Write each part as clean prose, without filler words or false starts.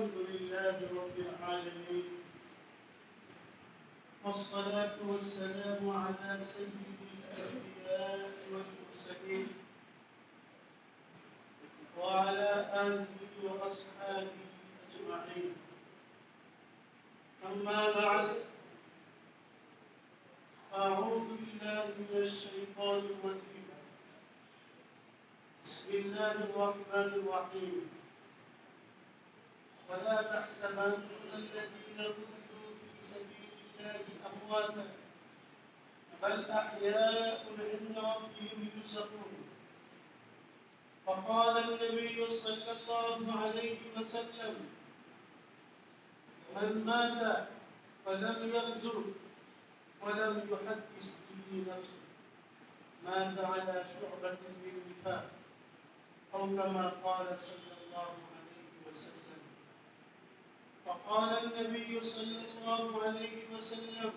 الحمد لله رب العالمين، والصلاة والسلام على سيد الأنبياء والمرسلين وعلى آله وأصحابه أجمعين. أما بعد، أعوذ بالله من الشيطان الرجيم. بسم الله الرحمن الرحيم. ولا تحسبن الذين قتلوا في سبيل الله أمواتا بل أحياء عند ربهم يرزقون. فقال النبي صلى الله عليه وسلم: من مات فلم يغزو ولم يحدث به نفسه مات على شعبة من نفاق، أو كما قال صلى الله عليه وسلم. فقال النبي صلى الله عليه وسلم: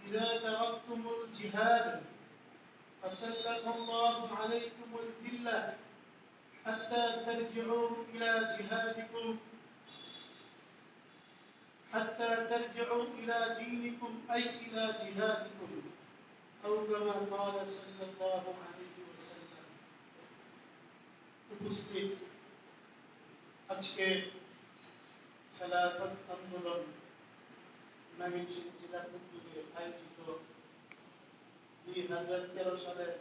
إذا تركتم الجهاد فسلط الله عليكم الذلة حتى ترجعوا إلى دينكم أي إلى جهادكم، أو كما قال صلى الله عليه وسلم. উপস্থিত আজকে খেলাফত আন্দোলন ময়মনসিংহ জেলার উদ্যোগে আয়োজিত 2013 সালের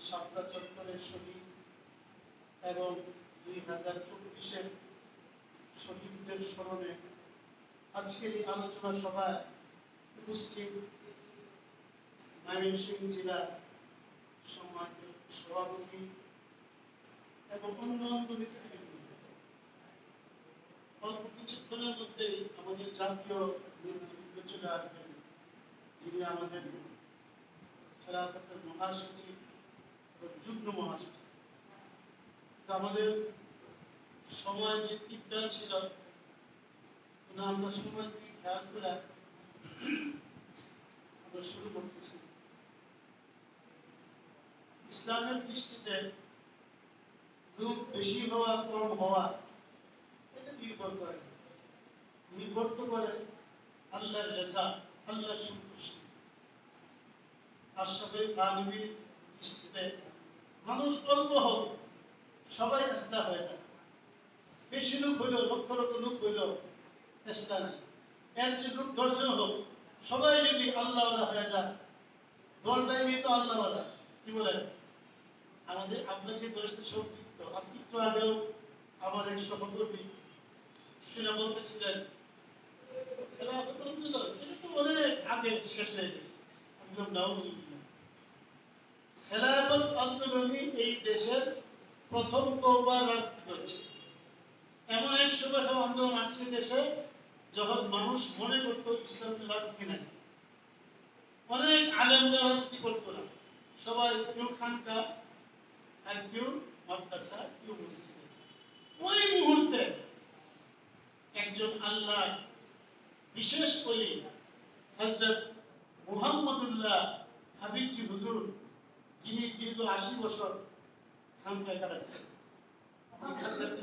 শাপলা চত্বরের শহীদ এবং 2024-এর শহীদদের স্মরণে আজকের এই আলোচনা সভায় উপস্থিত ময়মনসিংহ জেলা সম্মানিত সভাপতি এবং অন্যান্য নেতৃবৃন্দ, অল্প কিছুক্ষণের মধ্যেই আমাদের জাতীয় নেতৃবৃন্দ চলে আসবেন, যিনি আমাদের খেলাফতের মহাসচিব এবং যুগ্ম মহাসচিব। আমাদের সময় যে টিপটা ছিল না, আমরা সময় দিয়ে খেয়াল করে আমরা শুরু করতেছি। ইসলামের দৃষ্টিতে লোক বেশি হওয়া কম হওয়া এটা নির্ভর করে, নির্ভর তো করে আল্লাহর রেজা, আল্লাহর সন্তুষ্টি। আশরাফে আলমীর দৃষ্টিতে মানুষ অল্প হোক সবাই আস্থা হয়ে যায়, বেশি লোক হইল, লক্ষ লক্ষ লোক হইল চেষ্টা নাই। এর চেয়ে লোক 10 জন হোক, সবাই যদি আল্লাহওয়ালা হয়ে যায়, দলটাই তো আল্লাহওয়ালা। কি বলেন? আমাদের আমরা যে দলটা সম্পৃক্ত, আজকে একটু আগেও আমার এক সহকর্মী সেটা বলতেছিলেন খেলাফত আন্দোলন এটা তো অনেক আগে শেষ হয়ে গেছে। আমি বললাম নাউজুবিল্লাহ, খেলাফত আন্দোলনই এই দেশের প্রথম তওবার রাজনীতি করেছে। এমন এক সময় আন্দোলন আসছে দেশে যখন মানুষ মনে করত ইসলামের রাজনীতি নাই, অনেক আলেমরা রাজনীতি করতো না, সবাই কেউ খানকা আর কেউ মাদ্রাসা, কেউ মসজিদে। ওই মুহূর্তে একজন আল্লাহ বিশেষ ওলি হযরত মুহাম্মদুল্লাহ হাবিবজি হুজুর, যিনি দীর্ঘ 80 বছর খানকায় কাটাচ্ছেন,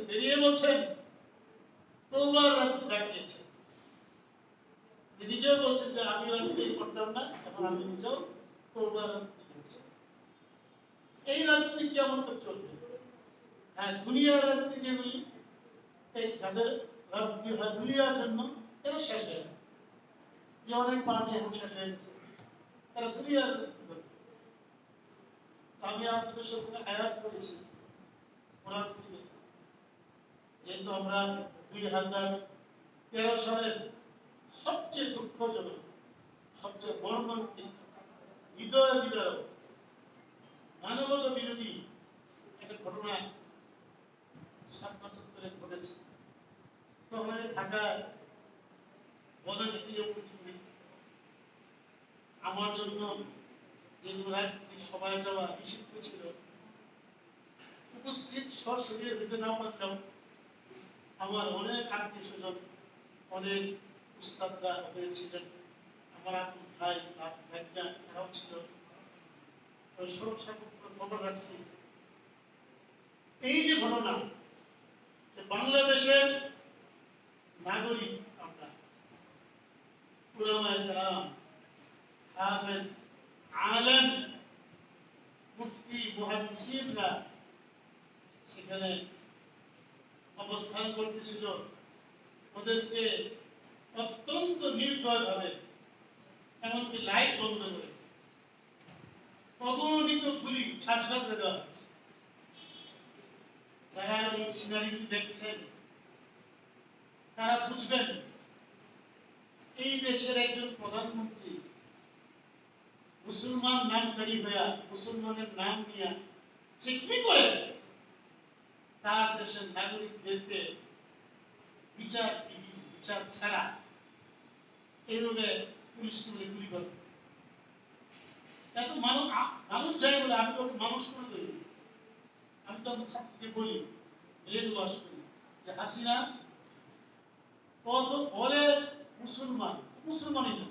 বেরিয়ে বলছেন তওবার রাস্তা দেখিয়েছে। নিজেও বলছেন যে আমি রাজনীতি করতাম না, এখন আমি নিজেও তওবার রাজনীতি করছি। এই রাজনীতি কেমন তো চলবে? হ্যাঁ, দুনিয়ার রাজনীতি যেগুলি, এই যাদের রাজনীতি হয় দুনিয়ার জন্য, এরা শেষ হয়ে যায়। যে অনেক পার্টি এখন শেষ হয়ে গেছে, তারা দুনিয়ার রাজনীতি করবে। আমি আপনাদের সাথে আয়াত করেছি কোরআন থেকে, যেহেতু আমরা 2013 সালের সবচেয়ে দুঃখজনক, সবচেয়ে মর্মান্তিক, হৃদয় বিদারক, মানবতা বিরোধী একটা ঘটনা শাপলা চত্বরে ঘটেছে। তখন ঢাকায় বদানীতি আমার জন্য যেগুলো রাজনীতির সভায় যাওয়া নিষিদ্ধ ছিল, উপস্থিত সশরীরে দিতে না পারলেও আমার অনেক আত্মীয় স্বজন, অনেক উস্তাদরা হয়েছিলেন, আমার আপন ভাই ভাইরা তারাও ছিল, সব খবর রাখছি। এই যে ঘটনা, বাংলাদেশের নাগরিক আমরা, উলামায়ে কেরাম, হাফেজ, আলেম, মুফতি, মুহাদ্দিসিনরা সেখানে অবস্থান করতেছিল। ওদেরকে অত্যন্ত নির্দয়ভাবে, এমনকি লাইট বন্ধ করে অগণিত গুলি ছাড়ছাড় করে দেওয়া হয়েছে। যারা এই সিনারিটি দেখছেন তারা বুঝবেন এই দেশের একজন প্রধানমন্ত্রী মুসলমান নামধারী হইয়া, মুসলমানের নাম নিয়া সে কি করে তার দেশের নাগরিকদেরকে বিচার ছাড়া এইভাবে পুলিশ তুলে গুলি করে। এত মানুষ যাই বলে আমি তো মানুষ করে তৈরি। আমি তো আমার ছাত্রীকে বলি, ব্রেন ওয়াশ করি, যে হাসিনা কত বলে মুসলমান, মুসলমানই না,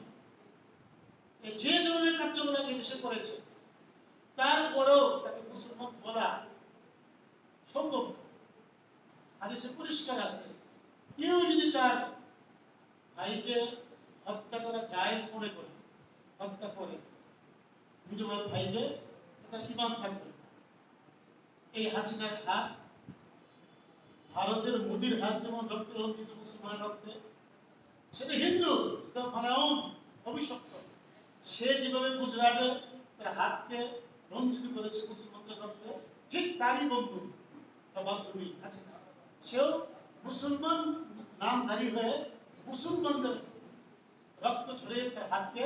যে ধরনের কার্যকলাপ এই দেশে করেছে তারপরেও তাকে মুসলমান বলা সম্ভব না। হাদিসে পরিষ্কার আছে, কেউ যদি তার ভাইকে হত্যা করা জায়েজ মনে করে হত্যা করে, নিরীহ ভাইকে, তার ঈমান থাকবে। এই হাসিনার হাত, ভারতের মোদির হাত যেমন রক্তে রঞ্জিত মুসলমানের রক্তে, সেটা হিন্দু, সেটা ফারাউন অভিশপ্ত। সে যেভাবে গুজরাটে তার হাতকে রঞ্জিত করেছে মুসলমানদের রক্তে, ঠিক তারই বন্ধু বা বান্ধবী হাসিনা, সেও মুসলমান নামধারী হয়ে মুসলমানদের রক্ত ঝরে তার হাতকে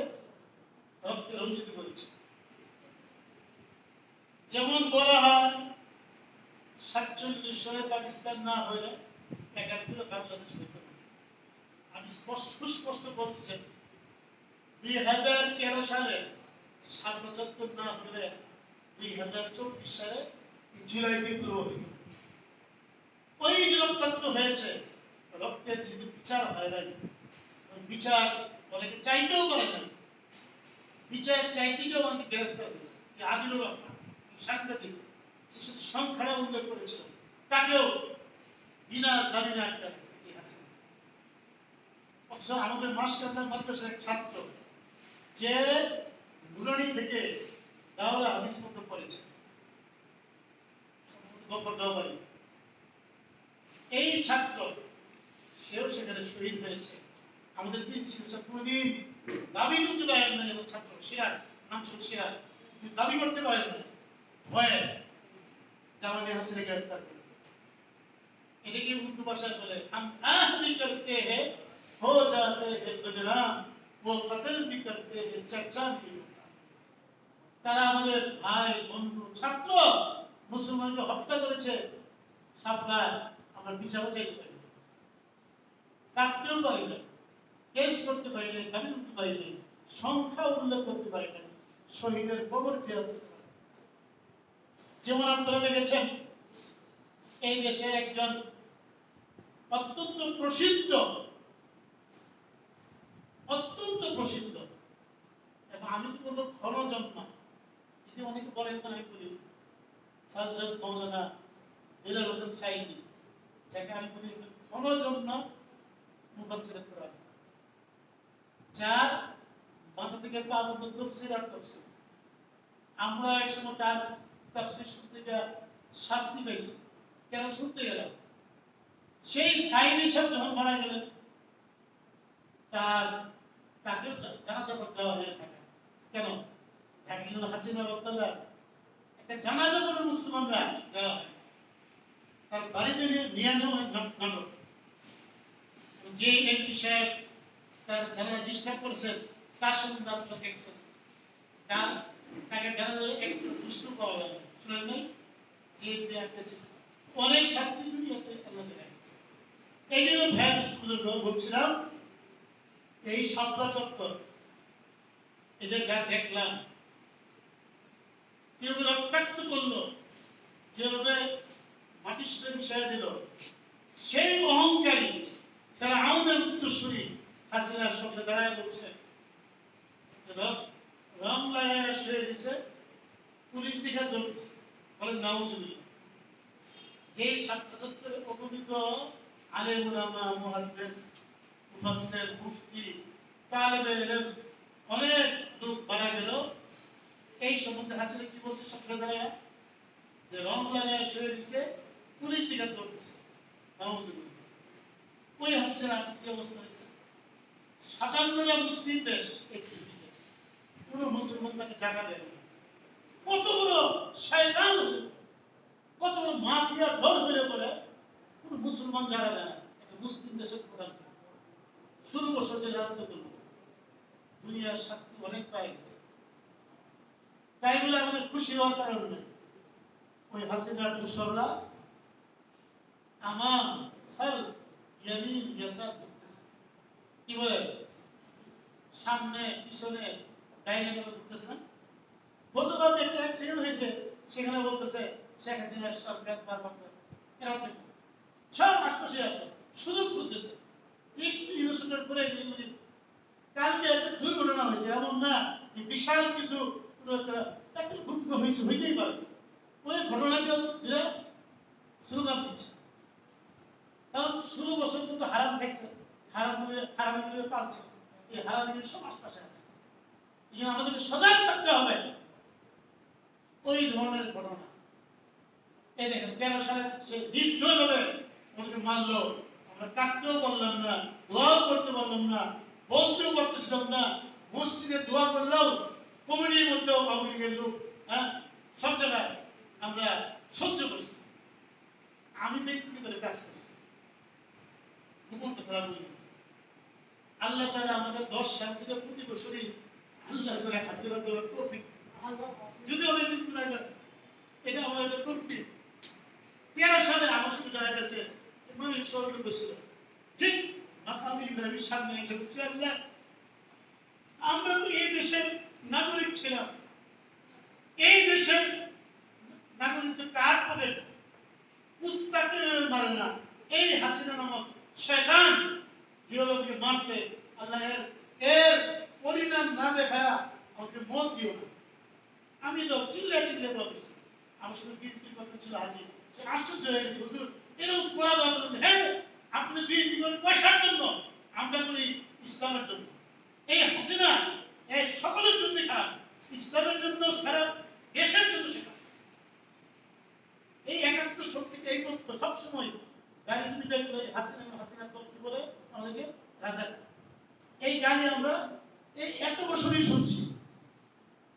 রক্তে রঞ্জিত করেছে। যেমন বলা হয় 47 সালে পাকিস্তান না হলে 71 বাংলাদেশ হইত না। আমি সুস্পষ্ট বলতে চাই, 2013 সালে ৭৭ না হলে 2024 সালে জুলাই বিপ্লব হইত। ওই যে রক্তাক্ত হয়েছে, রক্তের যদি বিচার হয় নাই, বিচার অনেকে চাইতেও পারে না, বিচার চাইতে গিয়েও অনেকে গ্রেফতার হয়েছে। আদিলুর রহমান সাংবাদিক সংখ্যাটা উল্লেখ করেছিল, তাকেও বিনা জামিনে আটকা রেখেছে। অথচ আমাদের মাসকান্দার মাদ্রাসার এক ছাত্র, যে নুরানি থেকে দাওরা হাদিস পর্যন্ত পড়েছে, গফরগাঁওবাড়ি, এই ছাত্র সেও সেখানে শহীদ হয়েছে। আমাদের প্রিন্সিপাল স্যার কোনদিন দাবি করতে পারেন না, এবং ছাত্র সিরাজ, নাম ছিল সিরাজ, দাবি করতে পারেন না ভয়ে জামানে হাসিনা গ্রেফতার করে। এটাকে উর্দু ভাষায় বলে हम आहली करते हैं हो जाते हैं बदनाम वो कत्ल भी करते हैं चर्चा भी होता। তারা আমাদের ভাই, বন্ধু, ছাত্র মুসলমানকে হত্যা করেছে, সাপ্লাই আমরা বিচারও চাইতে পারি, কাটতেও পারি না, কেস করতে পারি না, দাবি করতে পারি না, সংখ্যা উল্লেখ করতে পারি না, শহীদের কবর জিয়ারত করতে পারি। যেমন আপনারা দেখেছেন এই দেশে একজন অত্যন্ত প্রসিদ্ধ এবং আমি তো বলবো ঘনজন্ম, যদি অনেকে বলেন না, আমি বলি হযরত মাওলানা দিলওয়ার হোসেন সাঈদী, যাকে আমি বলি ঘনজন্ম মুফাসসির কোরআন, যার মাথা থেকে পা পর্যন্ত তাফসীর আর তাফসীর। আমরা একসময় তার তাফসীর শুনতে গিয়ে শাস্তি পেয়েছি। কেন শুনতে গেলাম? সেই সাঈদী সাহেব যখন মারা গেলেন, তাকেও জানাজা পড়তে দেওয়া হয়ে থাকে। কেন? তাকে যেন হাসিনা বক্তব্য একটা জানাজা পড়ে মুসলমানরা দেওয়া হয়, তার বাড়িতে নিয়ে যাওয়া হয় নাটক। যে এমপি সাহেব তার জানাজা ডিস্টার্ব করেছেন, তার সঙ্গে আপনারা দেখছেন, তাকে জানাজা একটু দুষ্ট পাওয়া গেল, শুনেন নাই? যে অনেক শাস্তি দুনিয়াতে আল্লাহ দেখা গেছে। এই জন্য ভাই বলছিলাম, এই শাপলা চত্বর এটা যা দেখলাম, যেভাবে রক্তাক্ত করলো, যেভাবে মাটির সাথে মিশিয়ে দিল, সেই অহংকারী ফেরাউনের উত্তরসূরি হাসিনার সাথে দাঁড়ায় বলছে, রং লাগায় শুয়ে দিছে, পুলিশ দিকে দৌড়ছে, বলে নাউজুবিল্লাহ। যেই শাপলা চত্বরে ও অগণিত আলেম উলামা, মুহাদ্দিস, মুফাসসির, মুফতি, তালিবে ইলম অনেক লোক মারা গেল। এই সম্বন্ধে হাসিনা কি বলছে সবটা দাঁড়ায় যে রং লাগায় শুয়ে দিচ্ছে, পুলিশ দিকে দৌড়তেছে। ওই হাসিনার আজকে কি অবস্থা হয়েছে? 57টা মুসলিম দেশ এই পৃথিবীতে, কোনো মুসলমান তাকে জায়গা দেবে না। কত বড় শয়তান, কত বড় মাফিয়া দল হয়ে পড়ে কোনো মুসলমান জায়গা দেয় না। একটা মুসলিম দেশের প্রধান 16 বছর যে রাজত্ব করল, দুনিয়ার শাস্তি অনেক পাই গেছে। তাই বলে আমাদের খুশি হওয়ার কারণ নেই। ওই হাসিনার দোসররা আমার খাল ইয়ামিন ইয়াসার করতেছে, কি বলে সামনে পিছনে ডাইনে গেলে করতেছে না। গতকাল একটা অ্যাক্সিডেন্ট হয়েছে, সেখানে বলতেছে শেখ হাসিনার সরকার পারপাক্ত, এরা সব আশপাশে আছে, সুযোগ খুঁজতেছে। একটু ইউনিভার্সিটির করে কালকে একটা দুর্ঘটনা হয়েছে, এমন না যে বিশাল কিছু একটা ঘটনা হয়েছে, হইতেই পারে। ওই ঘটনাকেও স্লোগান দিচ্ছে, কারণ 16 বছর পর্যন্ত হারাম খাইছে, হারামিগুলো পালছে, এই হারামিগুলো সব আশপাশে আছে। এই জন্য আমাদেরকে সজাগ থাকতে হবে ওই ধরনের ঘটনা। এই দেখেন 13 সালে সে নির্দয়ভাবে আমাদেরকে মারলো, আমরা কাটতেও পারলাম না, দোয়াও করতে পারলাম না, বলতেও পারতেছিলাম না। মসজিদে দোয়া করলেও কমিটির মধ্যেও আওয়ামী লীগের লোক, হ্যাঁ, সব জায়গায় আমরা সহ্য করছি। আমি ব্যক্তিগত কাজ করছি, গোপন কথা বলি। আল্লাহ তাআলা আমাদের 10 সাল থেকে প্রতি বছরই আল্লাহ করে হাসিনা দেওয়ার তৌফিক, যদি অনেক কিছু না যায়, এটা আমার একটা তৃপ্তি। 13 সালে আমার সাথে যারা গেছে মানে সরকার বসছিল, ঠিক আমি ইব্রাহিমের সামনে এসে বলছি, আল্লাহ আমরা তো এই দেশের নাগরিক ছিলাম, এই দেশের নাগরিক কার্ড পাবে কুত্তাকে মারে না, এই হাসিনা নামক শয়তান জিওলজিকে মারছে, আল্লাহ এর পরিণাম না দেখা আমাকে মত দিও না। আমি তো চিল্লে বলছি, আমার সাথে বিএনপির কথা ছিল হাজির, সে আশ্চর্য হয়ে গেছে, হুজুর এরকম করা দরকার। হ্যাঁ, আপনি বিএনপি করেন পয়সার জন্য, আমরা করি ইসলামের জন্য। এই হাসিনা এই সকলের জন্য খারাপ, ইসলামের জন্য খারাপ, দেশের জন্য সে খারাপ। এই একাত্তর শক্তিকে এই তথ্য সবসময় গাড়ি বিদায় করে হাসিনা তথ্য বলে আমাদেরকে রাজা। এই গালি আমরা এই এত বছরই শুনছি।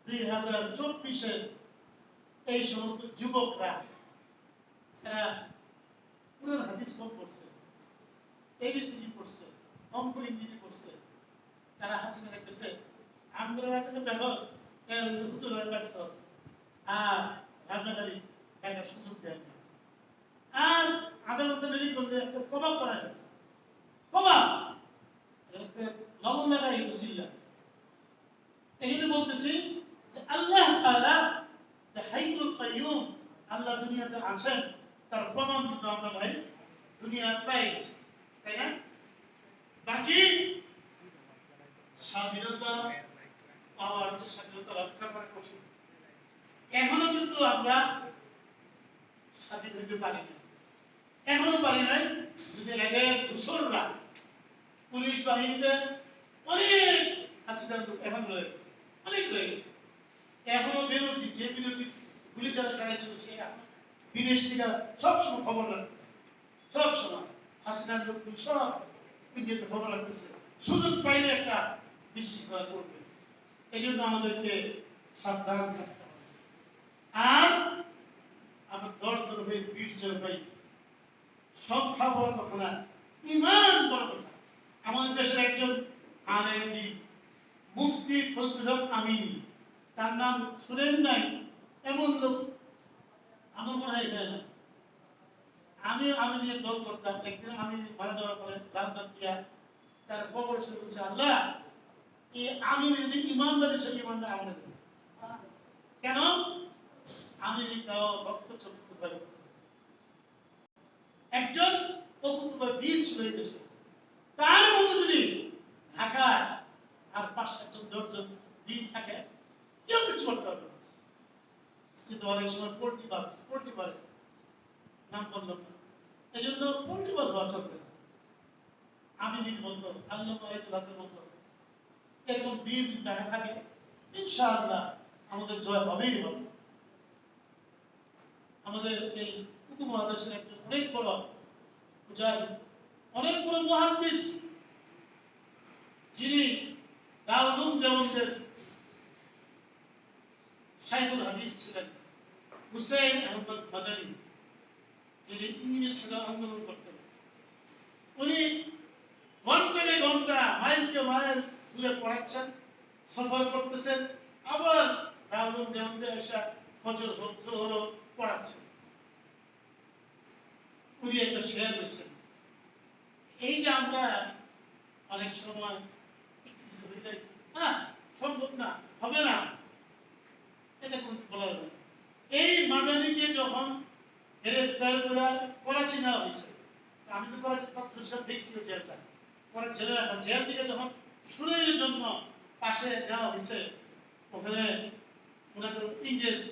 2024-এর এই সমস্ত যুবকরা যারা পুরান হাদিস কম পড়ছে, এবিসিডি পড়ছে, অঙ্ক ইংরেজি পড়ছে, তারা হাসিনা দেখতেছে আমরা রাজাকে ব্যবস এর হুজুর লাগছে আর রাজাকারী দেখার সুযোগ দেয় না। আর আদালতে দেরি করলে একটা কবাব করা যায়, কবাব লবণ লাগাই ছিল। এই জন্য বলতেছি যে আল্লাহ তাআলা যে হাইয়ুল কাইয়ুম, আল্লাহ দুনিয়াতে আছেন, তার প্রমাণ কিন্তু আমরা ভাই দুনিয়া পেয়ে গেছি, তাই না? বাকি স্বাধীনতা পাওয়ার যে স্বাধীনতা রক্ষা করা কঠিন, এখনো কিন্তু আমরা স্বাধীন হইতে পারি না, এখনো পারি নাই। যদি আগে দূষররা পুলিশ বাহিনীতে অনেক হাসিনার লোক এখন রয়েছে, অনেক রয়েছে, এখনো বিরোধী, যে বিরোধী গুলি চালাইছিল সে এখন বিদেশ থেকে সবসময় খবর রাখতেছে, সবসময় হাসিনার লোকগুলি সব ইন্ডিয়াতে খবর রাখতেছে, সুযোগ পাইলে একটা বিশৃঙ্খলা করবে। এই জন্য আমাদেরকে সাবধান থাকতে হবে। আর আমরা 10 জন হয়ে 20 জন হই, সংখ্যা বড় কথা না, ইমান বড় কথা। আমাদের দেশের একজন আলেমী মুফতি ফজলুল হক আমিনী, তার নাম শুনেন নাই? এমন লোক আমার মনে হয় যায় না। আমি নিয়ে দল করতাম, একদিন আমি মারা যাওয়ার পরে লালবাগ গিয়া তার কবর এসে বলছে, আল্লাহ এই আমি যদি ইমানদারি সে ইমানদার আমাদের কেন? আমি তাও রক্ত চক্ষু পাই, একজন প্রকৃত বীর ছিল এই দেশে, তার মতো যদি ঢাকায় আর 5-7 জন 10 জন বীর থাকে, কেউ কিছু করতে পারবে না। কিন্তু অনেক সময় পোল্ট্রি পারে, নাম বললাম না, এই জন্য পূর্ণিমত হওয়া চলবে না। আমিনীর মতো আল্লাহ আয়তুল্লাহের মতো এরকম বীর যদি টাকা থাকে, ইনশাআল্লাহ আমাদের জয় হবেই হবে। আমাদের এই উপমহাদেশের একজন অনেক বড় মুজাহিদ, অনেক বড় মুহাদ্দিস, যিনি দারুল দেওবন্দের শাইখুল হাদিস ছিলেন, হুসাইন আহমদ মাদানী, যিনি ইংরেজ ছিল আন্দোলন করতেন। উনি ঘন্টাকে ঘন্টা মাইলকে মাইল দূরে পড়াচ্ছেন, সফর করতেছেন, আবার দারুল দেওবন্দে এসে ফজর হলো পড়াচ্ছেন। উনি একটা শেয়ার করেছেন, এই যে আমরা অনেক সময় সম্ভব না, হবে না, এটা কিন্তু বলা যাবে। এই মাদানীকে যখন গ্রেফতার করে করাচি নেওয়া হয়েছে, আমি তো করাচি পত্র দেখছি জেলটা, পরে জেলে রাখা, জেল থেকে যখন শুনানির জন্য পাশে নেওয়া হয়েছে, ওখানে ওনাকে ইংরেজ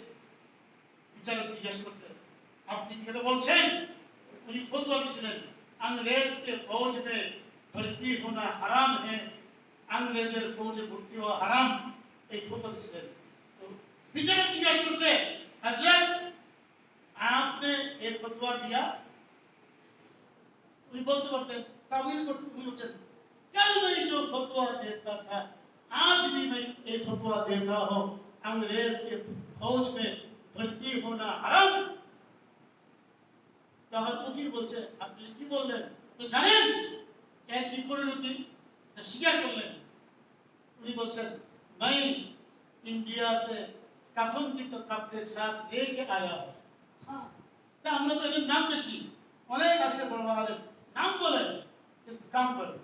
বিচারক জিজ্ঞাসা করছে, আপনি কি কথা বলছেন? उन्हीं खुद वकील अंग्रेज के फौज में भर्ती होना हराम है, अंग्रेजर फौज भर्ती हो हराम, एक खुद वकील। तो বিচারক জিজ্ঞাসা করছে, হযরত आपने एक फतवा दिया? उन्हीं बोलते बोलते तावील करते उन्हीं बच्चे, कल मैं जो फतवा देता था आज भी मैं एक फतवा देता हूँ, अंग्रेज के फौज में भर्ती होना हराम। তখন উকিল বলছে, আপনি কি বললেন? তো জানেন এর কি পরিণতি? স্বীকার করলেন। উনি বলছেন, मैं इंडिया से कफन की तो कपड़े साथ लेके आया हूं। हाँ, তা আমরা তো এদের নাম বেশি অনেক আছে, বড় আলেম নাম বলেন কিন্তু কাম করেন।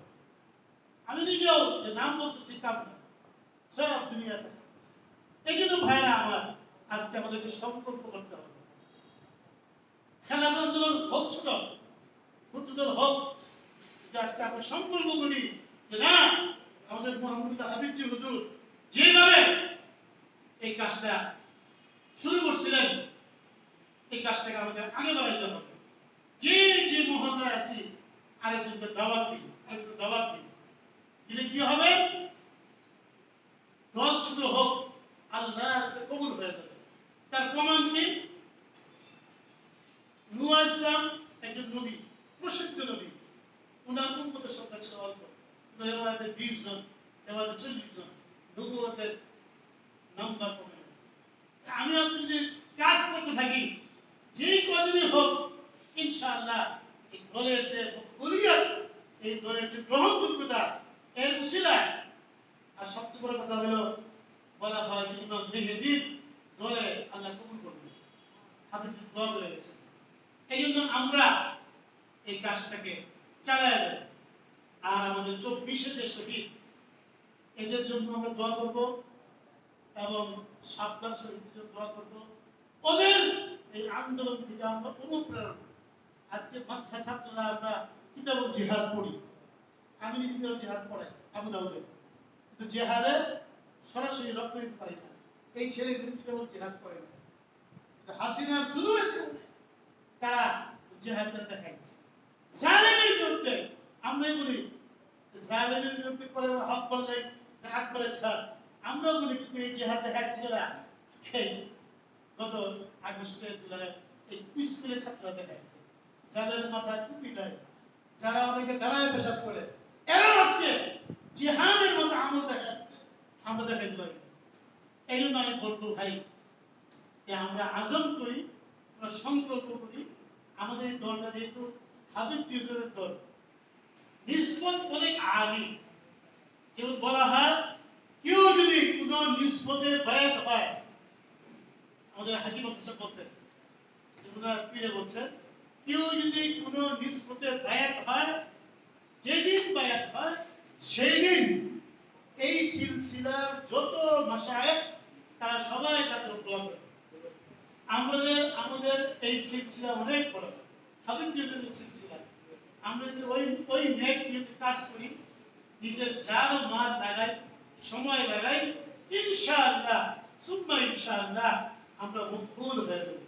আমি নিজেও যে নাম বলতেছি কাম না, সব দুনিয়ার কাছে। এই জন্য ভাইরা আমার, আজকে আমাদেরকে সংকল্প করতে হবে, খেলাফ আন্দোলন হোক ছোট, ক্ষুদ্র হোক, আজকে আমরা সংকল্প করি যে না, আমাদের মোহাম্মদ হাবিবজি হুজুর যেভাবে এই কাজটা শুরু করছিলেন, এই কাজটাকে আমাদের আগে বাড়াইতে হবে। যে যে মহল্লায় আছি আরেকজনকে দাওয়াত দিই, আরেকজনকে দাওয়াত দিই, দিলে কি হবে? দল ছোট হোক, আল্লাহর কাছে কবুল হয়ে যাবে। তার প্রমাণ কি? নূহ ইসলাম একজন নবী, প্রসিদ্ধ নবী, উনার উম্মতের সংখ্যা ছিল অল্প, কিন্তু এবারে 20 জন, এবারে 40 জন, নবুয়তের নাম্বার কমে গেল। আমি আপনি যদি কাজ করতে থাকি, যেই কজনই হোক, ইনশাআল্লাহ এই দলের যে মকবুলিয়ত, এই দলের যে গ্রহণযোগ্যতা, এর উসিলায়, আর সবচেয়ে বড় কথা হলো বলা হয় যে ইমাম মেহেদীর দলে আল্লাহ কবুল করবেন, হাদিস দোয়া করে গেছেন। এই জন্য আমরা এই কাজটাকে চালায় যাব। আর আমাদের 24-এ যে শহীদ, এদের জন্য আমরা দোয়া করব এবং সাবধান শহীদদের জন্য দোয়া করব। ওদের এই আন্দোলন থেকে আমরা অনুপ্রেরণা, আজকে মাদ্রাসা ছাত্ররা আমরা কিতাবুল জিহাদ পড়ি, আমি নিজেও জিহাদ পড়াই আবু দাউদে, কিন্তু জিহাদে সরাসরি রক্ত দিতে পারি না। এই ছেলেগুলো কিতাবুল জিহাদ করে না, কিন্তু হাসিনার শুরু তারা জিহাদটা দেখাইছে জালেমের বিরুদ্ধে। আমরা বলি জালেমের বিরুদ্ধে করে হক বললে আকবরে জিহাদ, আমরা বলি, কিন্তু এই জিহাদ দেখাচ্ছে না। এই গত আগস্টে জুলাই এই স্কুলের ছাত্ররা দেখাচ্ছে, যাদের মাথায় টুপি নাই, যারা অনেকে দাঁড়ায় পেশাব করে, এরা আজকে জিহাদের মতো আমল দেখাচ্ছে, আমরা দেখাইতে পারি। এই জন্য আমি বলবো ভাই, যে আমরা আজম করি, আমরা সংকল্প করি, আমাদের এই দলটা যেহেতু হাবিব হুজুরের দল, নিসবত অনেক আলী, যেমন বলা হয় কেউ যদি কোন নিসবতে বায়াত হয়, আমাদের হাকিম সাহেব বলতেন, ওনার পীরে বলছেন, কেউ যদি কোন নিসবতে বায়াত হয়, যেদিন বায়াত হয় সেই দিন এই সিলসিলার যত মাশায়েখ তারা সবাই তাকে দোয়া করে। আমাদের এই সিলসিলা অনেক বড়, হাবিব হুজুরের সিলসিলা। আমরা যদি ওই নেক নিয়ে কাজ করি, নিজের জান ও মাল লাগাই, সময় লাগাই, ইনশাআল্লাহ সুম্মা ইনশাআল্লাহ আমরা মকবুল হয়ে যাব।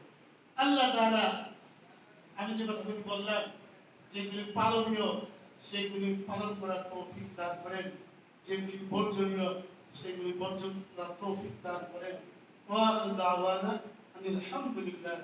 আল্লাহ তাআলা, আমি যে কথা যতক্ষণ বললাম যেগুলি পালনীয় সেগুলি পালন করার তৌফিক দান করেন, যেগুলি বর্জনীয় সেগুলি বর্জন করার তৌফিক দান করেন। ওয়া আখিরু দাওয়ানা আনিল হামদুলিল্লাহ।